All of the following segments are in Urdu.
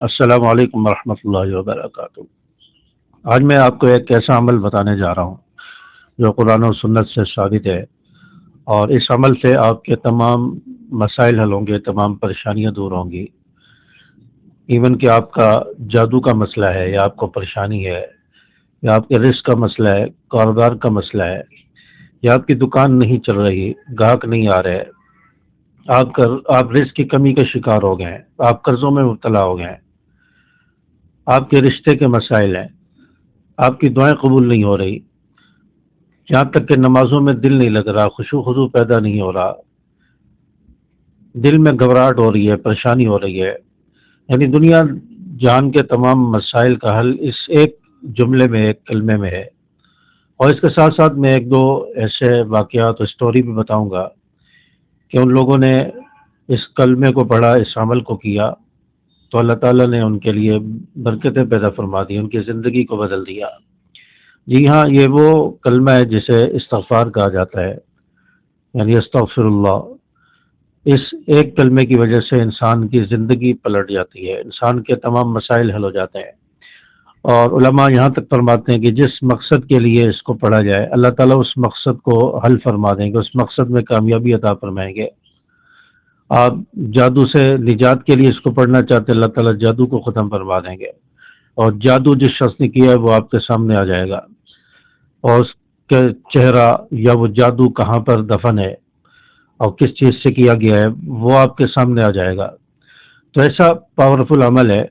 السلام علیکم ورحمۃ اللہ وبرکاتہ۔ آج میں آپ کو ایک ایسا عمل بتانے جا رہا ہوں جو قرآن و سنت سے ثابت ہے، اور اس عمل سے آپ کے تمام مسائل حل ہوں گے، تمام پریشانیاں دور ہوں گی۔ ایون کہ آپ کا جادو کا مسئلہ ہے، یا آپ کو پریشانی ہے، یا آپ کے رزق کا مسئلہ ہے، کاروبار کا مسئلہ ہے، یا آپ کی دکان نہیں چل رہی، گاہک نہیں آ رہے، آپ رزق کی کمی کا شکار ہو گئے ہیں، آپ قرضوں میں مبتلا ہو گئے ہیں، آپ کے رشتے کے مسائل ہیں، آپ کی دعائیں قبول نہیں ہو رہی، یہاں تک کہ نمازوں میں دل نہیں لگ رہا، خشوع خضوع پیدا نہیں ہو رہا، دل میں گھبراہٹ ہو رہی ہے، پریشانی ہو رہی ہے، یعنی دنیا جہان کے تمام مسائل کا حل اس ایک جملے میں، ایک کلمے میں ہے۔ اور اس کے ساتھ ساتھ میں ایک دو ایسے واقعات اور اسٹوری بھی بتاؤں گا کہ ان لوگوں نے اس کلمے کو پڑھا، اس عمل کو کیا، تو اللہ تعالیٰ نے ان کے لیے برکتیں پیدا فرما دی، ان کی زندگی کو بدل دیا۔ جی ہاں، یہ وہ کلمہ ہے جسے استغفار کہا جاتا ہے، یعنی استغفر اللہ۔ اس ایک کلمے کی وجہ سے انسان کی زندگی پلٹ جاتی ہے، انسان کے تمام مسائل حل ہو جاتے ہیں۔ اور علماء یہاں تک فرماتے ہیں کہ جس مقصد کے لیے اس کو پڑھا جائے، اللہ تعالیٰ اس مقصد کو حل فرما دیں گے، اس مقصد میں کامیابی عطا فرمائیں گے۔ آپ جادو سے نجات کے لیے اس کو پڑھنا چاہتے ہیں، اللہ تعالیٰ جادو کو ختم فرما دیں گے، اور جادو جس شخص نے کیا ہے وہ آپ کے سامنے آ جائے گا، اور اس کے چہرہ یا وہ جادو کہاں پر دفن ہے اور کس چیز سے کیا گیا ہے وہ آپ کے سامنے آ جائے گا۔ تو ایسا پاورفل عمل ہے۔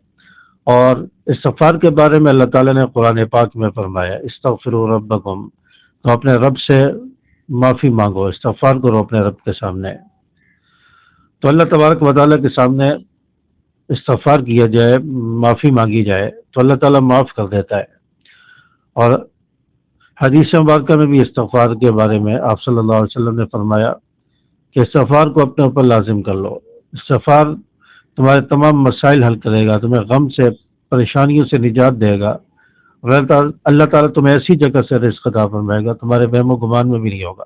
اور استغفار کے بارے میں اللہ تعالیٰ نے قرآن پاک میں فرمایا، استغفروا ربکم، تو اپنے رب سے معافی مانگو، استغفار کرو اپنے رب کے سامنے۔ تو اللہ تبارک و تعالیٰ کے سامنے استغفار کیا جائے، معافی مانگی جائے، تو اللہ تعالیٰ معاف کر دیتا ہے۔ اور حدیث مبارکہ میں بھی استغفار کے بارے میں آپ صلی اللہ علیہ وسلم نے فرمایا کہ استغفار کو اپنے اوپر لازم کر لو۔ استغفار تمہارے تمام مسائل حل کرے گا، تمہیں غم سے، پریشانیوں سے نجات دے گا، اور اللہ تعالیٰ تمہیں ایسی جگہ سے رزق عطا فرمائے گا تمہارے وہم و گمان میں بھی نہیں ہوگا۔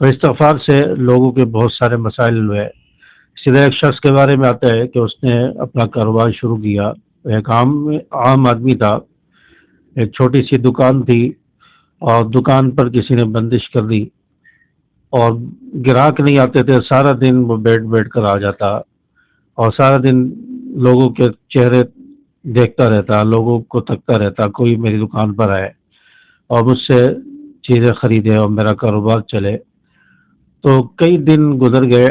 تو استغفار سے لوگوں کے بہت سارے مسائل ہوئے۔ سیدھا ایک شخص کے بارے میں آتا ہے کہ اس نے اپنا کاروبار شروع کیا، ایک عام آدمی تھا، ایک چھوٹی سی دکان تھی، اور دکان پر کسی نے بندش کر دی، اور گراہک نہیں آتے تھے، سارا دن وہ بیٹھ کر آ جاتا، اور سارا دن لوگوں کے چہرے دیکھتا رہتا، لوگوں کو تکتا رہتا، کوئی میری دکان پر آئے اور مجھ سے چیزیں خریدے اور میرا کاروبار چلے۔ تو کئی دن گزر گئے،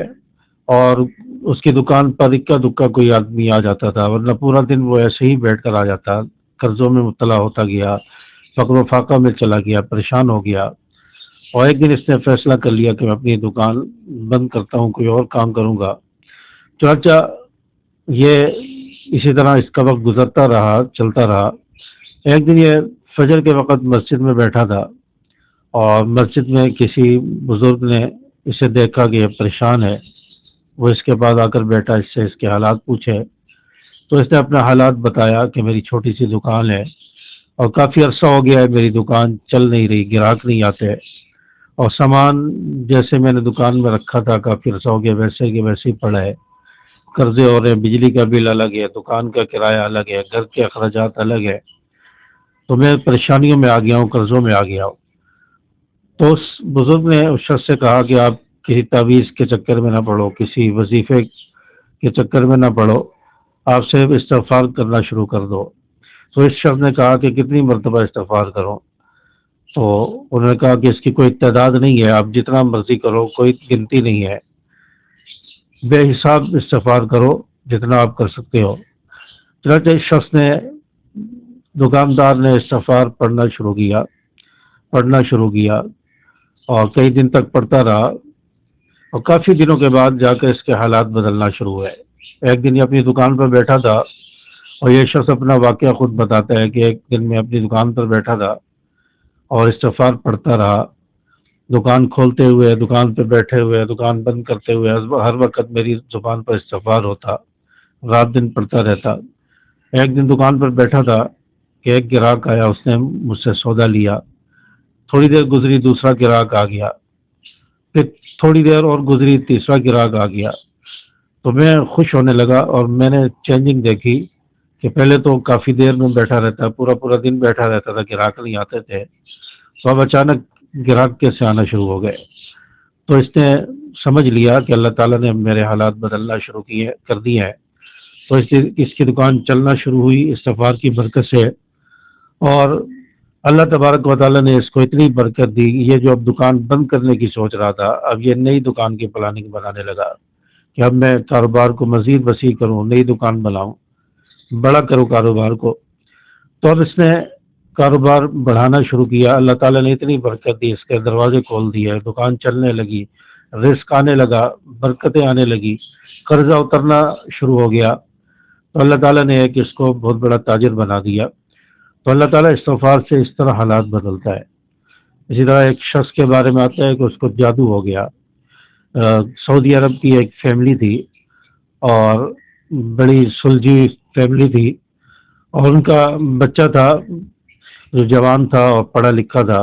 اور اس کی دکان پر اکا دکا کوئی آدمی آ جاتا تھا، ورنہ پورا دن وہ ایسے ہی بیٹھ کر آ جاتا، قرضوں میں مبتلا ہوتا گیا، فقر و فاقہ میں چلا گیا، پریشان ہو گیا۔ اور ایک دن اس نے فیصلہ کر لیا کہ میں اپنی دکان بند کرتا ہوں، کوئی اور کام کروں گا۔ چنانچہ یہ اسی طرح اس کا وقت گزرتا رہا، چلتا رہا۔ ایک دن یہ فجر کے وقت مسجد میں بیٹھا تھا، اور مسجد میں کسی بزرگ نے اسے دیکھا کہ یہ پریشان ہے، وہ اس کے پاس آ کر بیٹھا، اس سے اس کے حالات پوچھے، تو اس نے اپنے حالات بتایا کہ میری چھوٹی سی دکان ہے، اور کافی عرصہ ہو گیا ہے میری دکان چل نہیں رہی، گراہک نہیں آتے، اور سامان جیسے میں نے دکان میں رکھا تھا کافی عرصہ ہو گیا ویسے کہ ویسے ہی پڑا ہے، قرضے ہو رہے ہیں، بجلی کا بل الگ ہے، دکان کا کرایہ الگ ہے، گھر کے اخراجات الگ ہے، تو میں پریشانیوں میں آ گیا ہوں، قرضوں میں آ گیا ہوں۔ تو اس بزرگ نے اس شخص سے کہا کہ آپ کسی تعویذ کے چکر میں نہ پڑو، کسی وظیفے کے چکر میں نہ پڑو، آپ صرف استغفار کرنا شروع کر دو۔ تو اس شخص نے کہا کہ کتنی مرتبہ استغفار کرو؟ تو انہوں نے کہا کہ اس کی کوئی تعداد نہیں ہے، آپ جتنا مرضی کرو، کوئی گنتی نہیں ہے، بے حساب استغفار کرو جتنا آپ کر سکتے ہو۔ چنانچہ اس شخص نے، دکاندار نے استغفار پڑھنا شروع کیا، اور کئی دن تک پڑھتا رہا، اور کافی دنوں کے بعد جا کر اس کے حالات بدلنا شروع ہوئے۔ ایک دن یہ اپنی دکان پر بیٹھا تھا، اور یہ شخص اپنا واقعہ خود بتاتا ہے کہ ایک دن میں اپنی دکان پر بیٹھا تھا اور استغفار پڑھتا رہا، دکان کھولتے ہوئے، دکان پہ بیٹھے ہوئے، دکان بند کرتے ہوئے، ہر وقت میری زبان پر استغفار ہوتا، رات دن پڑھتا رہتا۔ ایک دن دکان پر بیٹھا تھا کہ ایک گراہک آیا، اس نے مجھ سے سودا لیا، تھوڑی دیر گزری دوسرا گراہک آ گیا، پھر تھوڑی دیر اور گزری تیسرا گراہک آ گیا، تو میں خوش ہونے لگا اور میں نے چینجنگ دیکھی کہ پہلے تو کافی دیر میں بیٹھا رہتا، پورا پورا دن بیٹھا رہتا تھا، گراہک نہیں آتے تھے، تو اب اچانک گراہک کیسے آنا شروع ہو گئے۔ تو اس نے سمجھ لیا کہ اللہ تعالیٰ نے میرے حالات بدلنا شروع کیے کر دیے ہیں، تو اس کی دکان چلنا شروع ہوئی استغفار کی برکت سے، اور اللہ تبارک و تعالیٰ نے اس کو اتنی برکت دی، یہ جو اب دکان بند کرنے کی سوچ رہا تھا، اب یہ نئی دکان کی پلاننگ بنانے لگا کہ اب میں کاروبار کو مزید وسیع کروں، نئی دکان بناؤں، بڑا کروں کاروبار کو۔ تو اب اس نے کاروبار بڑھانا شروع کیا، اللہ تعالیٰ نے اتنی برکت دی، اس کے دروازے کھول دیے، دکان چلنے لگی، رزق آنے لگا، برکتیں آنے لگی، قرضہ اترنا شروع ہو گیا۔ تو اللہ تعالیٰ نے ایک اس کو بہت بڑا تاجر بنا دیا۔ تو اللہ تعالیٰ استغفار سے اس طرح حالات بدلتا ہے۔ اسی طرح ایک شخص کے بارے میں آتا ہے کہ اس کو جادو ہو گیا۔ سعودی عرب کی ایک فیملی تھی، اور بڑی سلجھی فیملی تھی، اور ان کا بچہ تھا جو جوان تھا اور پڑھا لکھا تھا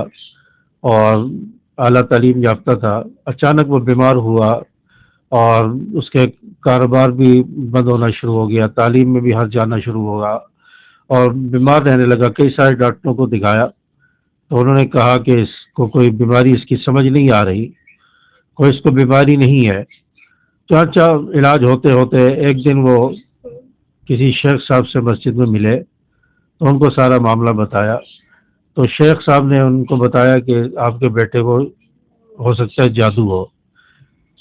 اور اعلیٰ تعلیم یافتہ تھا۔ اچانک وہ بیمار ہوا اور اس کے کاروبار بھی بند ہونا شروع ہو گیا، تعلیم میں بھی ہر جانا شروع ہوگا، اور بیمار رہنے لگا۔ کئی سارے ڈاکٹروں کو دکھایا تو انہوں نے کہا کہ اس کو کوئی بیماری اس کی سمجھ نہیں آ رہی، کوئی اس کو بیماری نہیں ہے۔ چانچہ علاج ہوتے ہوتے ایک دن وہ کسی شیخ صاحب سے مسجد میں ملے، تو ان کو سارا معاملہ بتایا۔ تو شیخ صاحب نے ان کو بتایا کہ آپ کے بیٹے کو ہو سکتا ہے جادو ہو،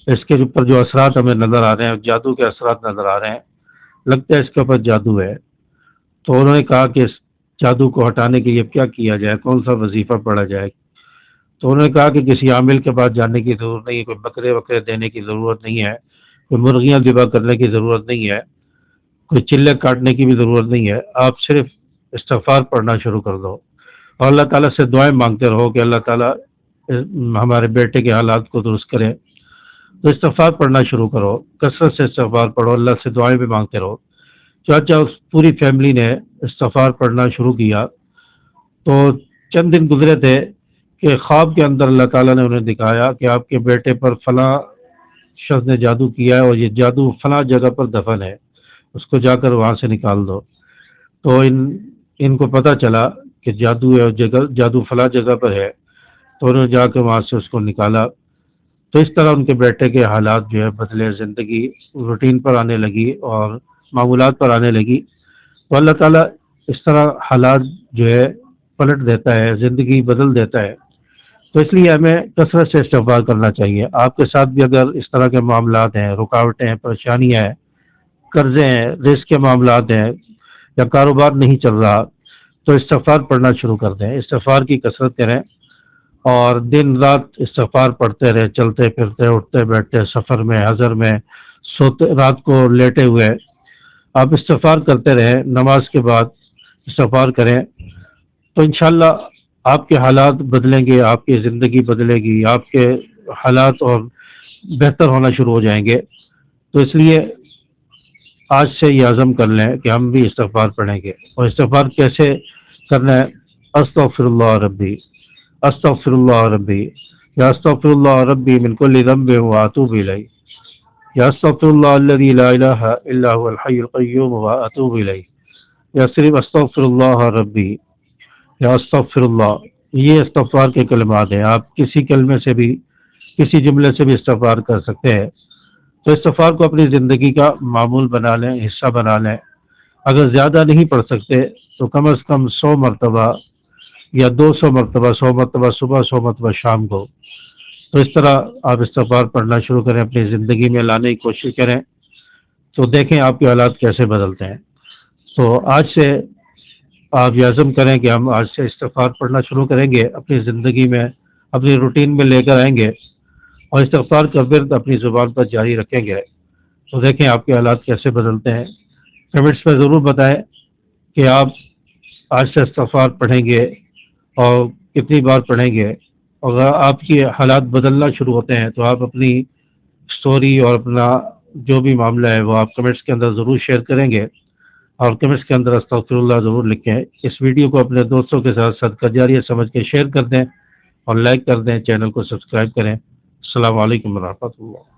اس کے اوپر جو اثرات ہمیں نظر آ رہے ہیں، جادو کے اثرات نظر آ رہے ہیں، لگتا ہے اس کے اوپر جادو ہے۔ تو انہوں نے کہا کہ اس جادو کو ہٹانے کے لیے کیا کیا جائے، کون سا وظیفہ پڑھا جائے۔ تو انہوں نے کہا کہ کسی عامل کے پاس جانے کی ضرورت نہیں ہے، کوئی بکرے وکرے دینے کی ضرورت نہیں ہے، کوئی مرغیاں ذبح کرنے کی ضرورت نہیں ہے، کوئی چلے کاٹنے کی بھی ضرورت نہیں ہے، آپ صرف استغفار پڑھنا شروع کر دو اور اللہ تعالیٰ سے دعائیں مانگتے رہو کہ اللہ تعالیٰ ہمارے بیٹے کے حالات کو درست کرے۔ تو استغفار پڑھنا شروع کرو، کثرت سے استغفار پڑھو، اللہ سے دعائیں بھی مانگتے رہو۔ چاچا اس پوری فیملی نے استغفار پڑھنا شروع کیا۔ تو چند دن گزرے تھے کہ خواب کے اندر اللہ تعالیٰ نے انہیں دکھایا کہ آپ کے بیٹے پر فلاں شخص نے جادو کیا ہے، اور یہ جادو فلاں جگہ پر دفن ہے، اس کو جا کر وہاں سے نکال دو۔ تو ان کو پتہ چلا کہ جادو ہے، جادو فلاں جگہ پر ہے، تو انہوں نے جا کے وہاں سے اس کو نکالا۔ تو اس طرح ان کے بیٹے کے حالات جو ہے بدلے، زندگی روٹین پر آنے لگی اور معمولات پر آنے لگی۔ تو اللہ تعالیٰ اس طرح حالات جو ہے پلٹ دیتا ہے، زندگی بدل دیتا ہے۔ تو اس لیے ہمیں کثرت سے استغفار کرنا چاہیے۔ آپ کے ساتھ بھی اگر اس طرح کے معاملات ہیں، رکاوٹیں ہیں، پریشانیاں ہیں، قرضے ہیں، رزق کے معاملات ہیں، یا کاروبار نہیں چل رہا، تو استغفار پڑھنا شروع کر دیں، استغفار کی کثرت کریں، اور دن رات استغفار پڑھتے رہیں، چلتے پھرتے، اٹھتے بیٹھتے، سفر میں، حضر میں، سوتے، رات کو لیٹے ہوئے آپ استغفار کرتے رہیں، نماز کے بعد استغفار کریں، تو انشاءاللہ آپ کے حالات بدلیں گے، آپ کی زندگی بدلے گی، آپ کے حالات اور بہتر ہونا شروع ہو جائیں گے۔ تو اس لیے آج سے یہ عزم کر لیں کہ ہم بھی استغفار پڑھیں گے۔ اور استغفار کیسے کرنا ہے؟ استغفر اللہ ربی، استغفر اللہ ربی، یا استغفر اللہ ربی من کل ذنب واتوب الیہ، یا استغفر اللہ الذی لا الہ الا هو الحی القیوم واتوب الیہ، یا صرف استغفر اللہ ربی، یا استغفر اللہ۔ یہ استغفار کے کلمات ہیں، آپ کسی کلمے سے بھی، کسی جملے سے بھی استغفار کر سکتے ہیں۔ تو استغفار کو اپنی زندگی کا معمول بنا لیں، حصہ بنا لیں۔ اگر زیادہ نہیں پڑھ سکتے تو کم از کم 100 مرتبہ یا 200 مرتبہ، 100 مرتبہ صبح، 100 مرتبہ شام کو، تو اس طرح آپ استغفار پڑھنا شروع کریں، اپنی زندگی میں لانے کی کوشش کریں، تو دیکھیں آپ کے حالات کیسے بدلتے ہیں۔ تو آج سے آپ یہ عزم کریں کہ ہم آج سے استغفار پڑھنا شروع کریں گے، اپنی زندگی میں، اپنی روٹین میں لے کر آئیں گے، اور استغفار کا ورد اپنی زبان پر جاری رکھیں گے، تو دیکھیں آپ کے حالات کیسے بدلتے ہیں۔ کمنٹس میں ضرور بتائیں کہ آپ آج سے استغفار پڑھیں گے اور کتنی بار پڑھیں گے۔ اگر آپ کی حالات بدلنا شروع ہوتے ہیں تو آپ اپنی سٹوری اور اپنا جو بھی معاملہ ہے وہ آپ کمنٹس کے اندر ضرور شیئر کریں گے، اور کمنٹس کے اندر استغفر اللہ ضرور لکھیں۔ اس ویڈیو کو اپنے دوستوں کے ساتھ صدقہ جاریہ سمجھ کے شیئر کر دیں اور لائک کر دیں، چینل کو سبسکرائب کریں۔ السلام علیکم ورحمۃ اللہ۔